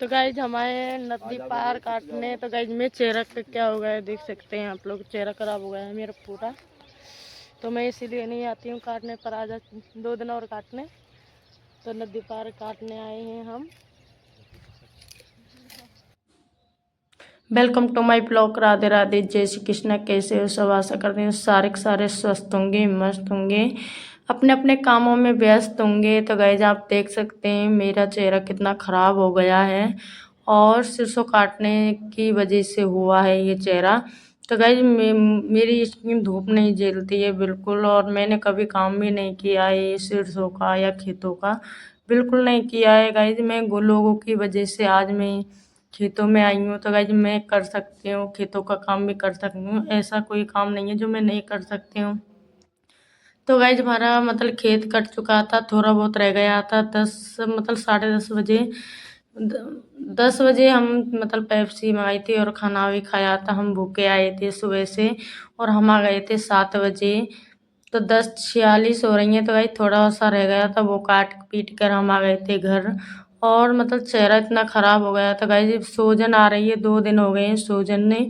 तो गाइज हमारे नदी पार काटने तो गाइज में चेहरा का क्या हो गया है देख सकते हैं आप लोग। चेहरा खराब हो गया है मेरा पूरा, तो मैं इसीलिए नहीं आती हूँ काटने पर। आ जा 2 दिन और काटने, तो नदी पार काटने आए हैं हम। Welcome to my blog. Radhe Radhe, जय श्री कृष्णा। कैसे हो सब? आशा करते हैं सारे के सारे स्वस्थ होंगे, मस्त होंगे, अपने अपने कामों में व्यस्त होंगे। तो गाइज आप देख सकते हैं मेरा चेहरा कितना ख़राब हो गया है और सरसों काटने की वजह से हुआ है ये चेहरा। तो गाइज मेरी स्किन धूप नहीं झेलती है बिल्कुल, और मैंने कभी काम भी नहीं किया है सरसों का या खेतों का, बिल्कुल नहीं किया है गाइज। मैं लोगों की वजह से आज मैं खेतों में आई हूँ। तो गाइज मैं कर सकती हूँ, खेतों का काम भी कर सकती हूँ, ऐसा कोई काम नहीं है जो मैं नहीं कर सकती हूँ। तो गाइज हमारा मतलब खेत कट चुका था, थोड़ा बहुत रह गया था। 10:30 बजे 10 बजे हम मतलब पेप्सी मंगाई थी और खाना भी खाया था। हम भूखे आए थे सुबह से और हम आ गए थे 7 बजे। तो 10:46 हो रही है। तो भाई थोड़ा सा रह गया था, वो काट पीट कर हम आ गए थे घर। और मतलब चेहरा इतना ख़राब हो गया था गाइज, सूजन आ रही है, 2 दिन हो गए हैं सूजन ने।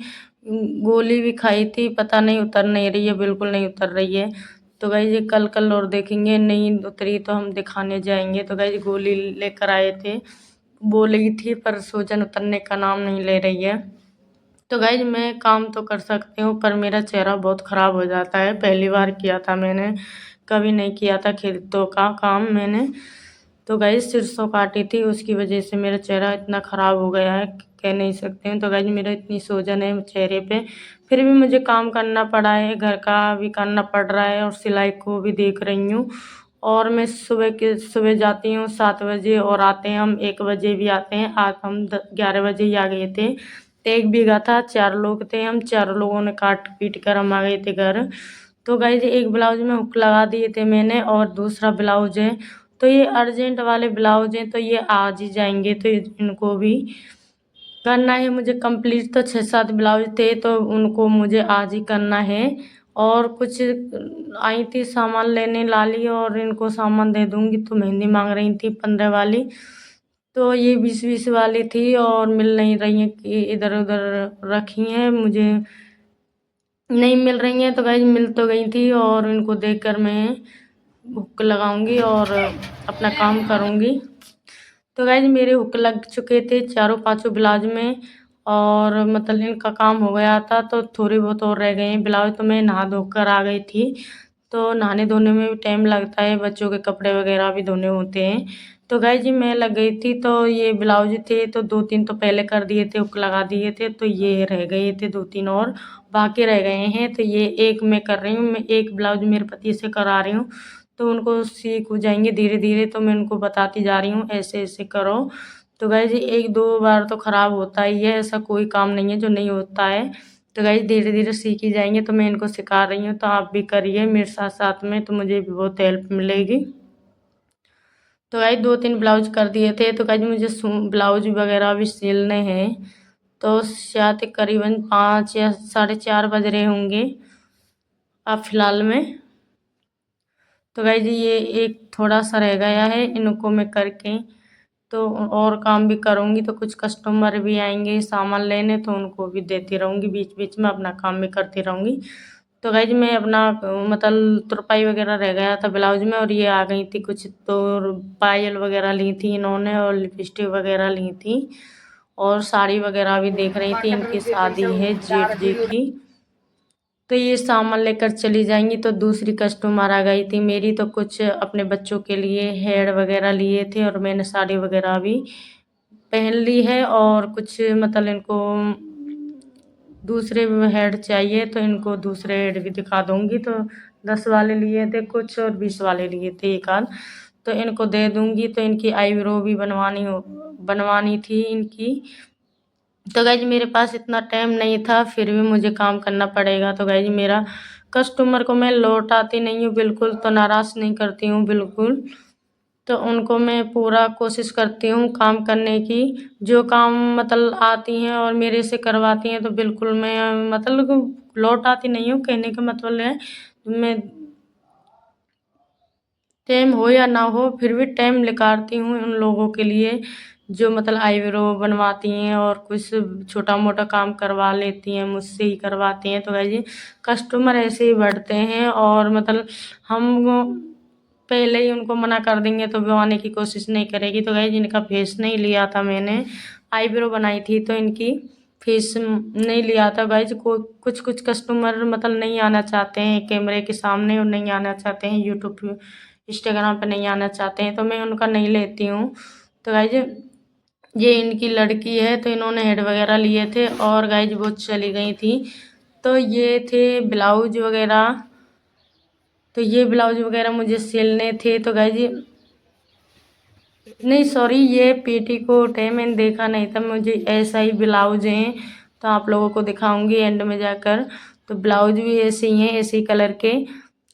गोली भी खाई थी, पता नहीं उतर नहीं रही है, बिल्कुल नहीं उतर रही है। तो गाइज ये कल और देखेंगे, नहीं उतरी तो हम दिखाने जाएंगे। तो गाइज गोली लेकर आए थे, बोली थी, पर सूजन उतरने का नाम नहीं ले रही है। तो गाइज मैं काम तो कर सकती हूँ, पर मेरा चेहरा बहुत ख़राब हो जाता है। पहली बार किया था मैंने, कभी नहीं किया था खेतों का काम मैंने। तो गाइज सरसों काटी थी, उसकी वजह से मेरा चेहरा इतना ख़राब हो गया है कह नहीं सकते हैं। तो गाइज मेरा इतनी सूजन है चेहरे पे, फिर भी मुझे काम करना पड़ा है, घर का भी करना पड़ रहा है और सिलाई को भी देख रही हूँ। और मैं सुबह जाती हूँ 7 बजे और आते हैं हम 1 बजे भी आते हैं। आज हम 11 बजे ही आ गए थे। 1 बीघा था, 4 लोग थे, हम 4 लोगों ने काट पीट कर हम आ गए थे घर। तो गाइज एक ब्लाउज में हुक लगा दिए थे मैंने, और दूसरा ब्लाउज है, तो ये अर्जेंट वाले ब्लाउज हैं, तो ये आज ही जाएंगे। तो इनको भी करना है मुझे कंप्लीट। तो 6-7 ब्लाउज थे, तो उनको मुझे आज ही करना है। और कुछ आई थी सामान लेने लाली, और इनको सामान दे दूंगी। तो मेहंदी मांग रही थी 15 वाली, तो ये 20-20 वाली थी और मिल नहीं रही है कि इधर उधर रखी हैं, मुझे नहीं मिल रही हैं। तो गाइज मिल तो गई थी, और इनको देखकर मैं हुक लगाऊंगी और अपना काम करूंगी। तो गाइज मेरे हुक लग चुके थे चारों पांचों ब्लाउज में, और मतलब इनका काम हो गया था। तो थोड़े बहुत और रह गए हैं ब्लाउज, तो मैं नहा धोकर आ गई थी। तो नहाने धोने में भी टाइम लगता है, बच्चों के कपड़े वगैरह भी धोने होते हैं। तो गाइज जी मैं लग गई थी, तो ये ब्लाउज थे तो 2-3 तो पहले कर दिए थे, हुक लगा दिए थे। तो ये रह गए थे 2-3 और बाकी रह गए हैं। तो ये एक मैं कर रही हूँ, मैं एक ब्लाउज मेरे पति से करा रही हूँ। तो उनको सीख हो जाएंगे धीरे धीरे, तो मैं उनको बताती जा रही हूँ ऐसे ऐसे करो। तो गाइज 1-2 बार तो ख़राब होता ही है, ऐसा कोई काम नहीं है जो नहीं होता है। तो गाइज धीरे धीरे सीख ही जाएंगे, तो मैं इनको सिखा रही हूँ। तो आप भी करिए मेरे साथ साथ में, तो मुझे भी बहुत हेल्प मिलेगी। तो गाइज 2-3 ब्लाउज कर दिए थे। तो गाइज मुझे ब्लाउज वगैरह भी सिलने हैं। तो शायद करीबन 5 या 4:30 बज रहे होंगे अब फ़िलहाल में। तो गाइज ये एक थोड़ा सा रह गया है, इनको मैं करके तो और काम भी करूँगी। तो कुछ कस्टमर भी आएंगे सामान लेने, तो उनको भी देती रहूँगी, बीच बीच में अपना काम भी करती रहूँगी। तो गाइज मैं अपना मतलब तुरपाई वगैरह रह गया था ब्लाउज में, और ये आ गई थी कुछ तो पायल वगैरह ली थी इन्होंने, और लिपस्टिक वगैरह ली थी, और साड़ी वगैरह भी देख रही थी। इनकी शादी है जेठ जी की, तो ये सामान लेकर चली जाएंगी। तो दूसरी कस्टमर आ गई थी मेरी, तो कुछ अपने बच्चों के लिए हेयर वगैरह लिए थे, और मैंने साड़ी वगैरह भी पहन ली है। और कुछ मतलब इनको दूसरे हेड चाहिए, तो इनको दूसरे हेड भी दिखा दूंगी। तो 10 वाले लिए थे कुछ, और 20 वाले लिए थे एक आध, तो इनको दे दूंगी। तो इनकी आईब्रो भी बनवानी थी इनकी। तो गाइज मेरे पास इतना टाइम नहीं था, फिर भी मुझे काम करना पड़ेगा। तो गाइज मेरा कस्टमर को मैं लौटाती नहीं हूँ बिल्कुल, तो नाराज़ नहीं करती हूँ बिल्कुल। तो उनको मैं पूरा कोशिश करती हूँ काम करने की, जो काम मतलब आती हैं और मेरे से करवाती हैं, तो बिल्कुल मैं मतलब लौटाती नहीं हूँ। कहने का मतलब है मैं टाइम हो या ना हो, फिर भी टाइम निकालती हूँ उन लोगों के लिए जो मतलब आईब्रो बनवाती हैं और कुछ छोटा मोटा काम करवा लेती हैं, मुझसे ही करवाती हैं। तो गाइज कस्टमर ऐसे ही बढ़ते हैं और मतलब हम पहले ही उनको मना कर देंगे तो वो आने की कोशिश नहीं करेगी। तो गाइज इनका फेस नहीं लिया था मैंने, आईब्रो बनाई थी तो इनकी फेस नहीं लिया था। गाइज को कुछ कस्टमर मतलब नहीं आना चाहते हैं कैमरे के सामने और नहीं आना चाहते हैं यूट्यूब इंस्टाग्राम पे नहीं आना चाहते हैं, तो मैं उनका नहीं लेती हूँ। तो गाइज ये इनकी लड़की है, तो इन्होंने हेड वगैरह लिए थे और गाइज वो चली गई थी। तो ये थे ब्लाउज वगैरह, तो ये ब्लाउज वगैरह मुझे सिलने थे। तो गाइज नहीं सॉरी, ये पेटीकोट है, मैंने देखा नहीं था, मुझे ऐसा ही ब्लाउज है तो आप लोगों को दिखाऊंगी एंड में जाकर। तो ब्लाउज भी ऐसे ही हैं, ऐसे ही कलर के।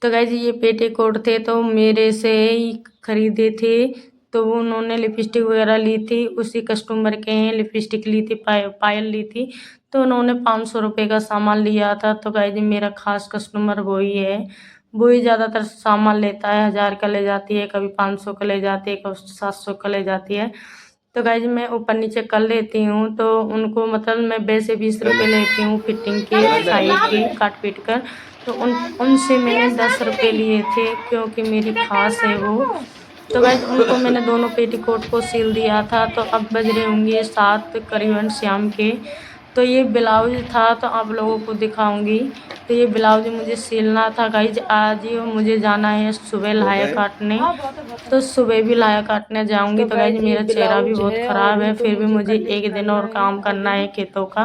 तो गाइज ये पेटीकोट थे तो मेरे से ही खरीदे थे। तो वो उन्होंने लिपस्टिक वगैरह ली थी, उसी कस्टमर के हैं, लिपस्टिक ली थी, पायल ली थी। तो उन्होंने 500 रुपये का सामान लिया था। तो गाइज मेरा खास कस्टमर वही है, वही ज़्यादातर सामान लेता है। 1000 का ले जाती है, कभी 500 का ले जाती है, कभी 700 का ले जाती है। तो गाइज मैं ऊपर नीचे कर लेती हूँ, तो उनको मतलब मैं वैसे 20 रुपये लेती हूँ फिटिंग के, साइड के काट पीट कर। तो उनसे मैंने 10 रुपये लिए थे क्योंकि मेरी खास है वो। तो गाइज उनको मैंने दोनों पेटीकोट को सिल दिया था। तो अब बज रहे होंगे 7 करीबन शाम के। तो ये ब्लाउज था तो आप लोगों को दिखाऊंगी। तो ये ब्लाउज मुझे सिलना था गाइज आज ही, मुझे जाना है सुबह लाया काटने, तो सुबह भी लाया काटने जाऊंगी। तो गाइज मेरा चेहरा भी बहुत ख़राब है, फिर भी मुझे एक दिन और काम करना है खेतों का।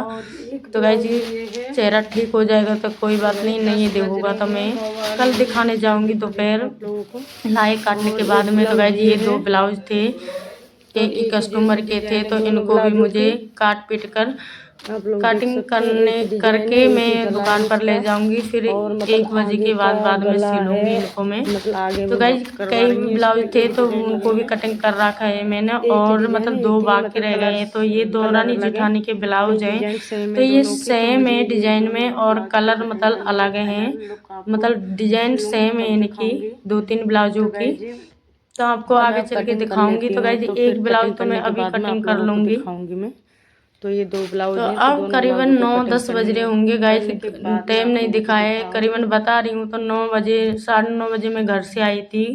तो गाइज चेहरा ठीक हो जाएगा तो कोई बात नहीं, नहीं दे होगा तो मैं कल दिखाने जाऊंगी दोपहर लाए काटने के बाद में। तो गाइज ये 2 ब्लाउज थे, एक ही कस्टमर के थे, तो इनको भी मुझे काट पीट कर कटिंग करके मैं दुकान पर ले जाऊंगी, फिर 1 बजे के बाद में सिलूंगी इनको मैं। तो गाइज कई ब्लाउज थे तो उनको भी कटिंग कर रखा है मैंने, और मतलब 2 बाकी रह गए हैं। तो ये दौरानी जेठानी के ब्लाउज हैं, तो ये सेम है डिजाइन में और कलर मतलब अलग हैं, मतलब डिजाइन सेम है इनकी 2-3 ब्लाउजों की। तो आपको आगे चल के दिखाऊंगी। तो गाइज एक ब्लाउज तो मैं अभी कटिंग कर लूंगी। तो ये 2 ब्लाउज तो हैं, तो अब दोनों करीबन ब्लाउजों को 9-10 बज रहे होंगे गाइस, टाइम नहीं दिखाए, करीबन बता रही हूँ। तो 9 बजे 9:30 बजे मैं घर से आई थी,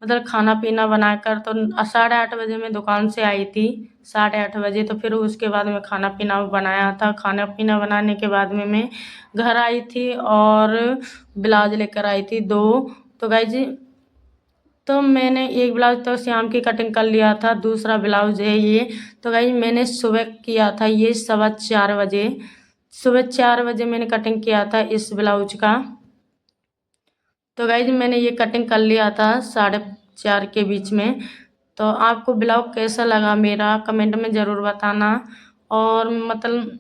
मतलब खाना पीना बनाकर। तो 8:30 बजे मैं दुकान से आई थी, 8:30 बजे। तो फिर उसके बाद में खाना पीना बनाया था, खाना पीना बनाने के बाद में मैं घर आई थी और ब्लाउज लेकर आई थी 2। तो गाइज तो मैंने एक ब्लाउज तो शाम की कटिंग कर लिया था, दूसरा ब्लाउज है ये। तो गाइज मैंने सुबह किया था ये 4:15 बजे, सुबह 4 बजे मैंने कटिंग किया था इस ब्लाउज का। तो गाइज मैंने ये कटिंग कर लिया था 4:30 के बीच में। तो आपको ब्लाउज कैसा लगा मेरा कमेंट में ज़रूर बताना, और मतलब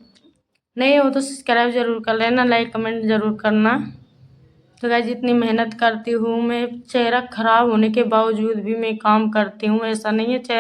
नहीं हो तो सब्सक्राइब ज़रूर कर लेना, लाइक कमेंट ज़रूर करना। तो गाइस इतनी मेहनत करती हूँ मैं, चेहरा ख़राब होने के बावजूद भी मैं काम करती हूँ, ऐसा नहीं है चेहरा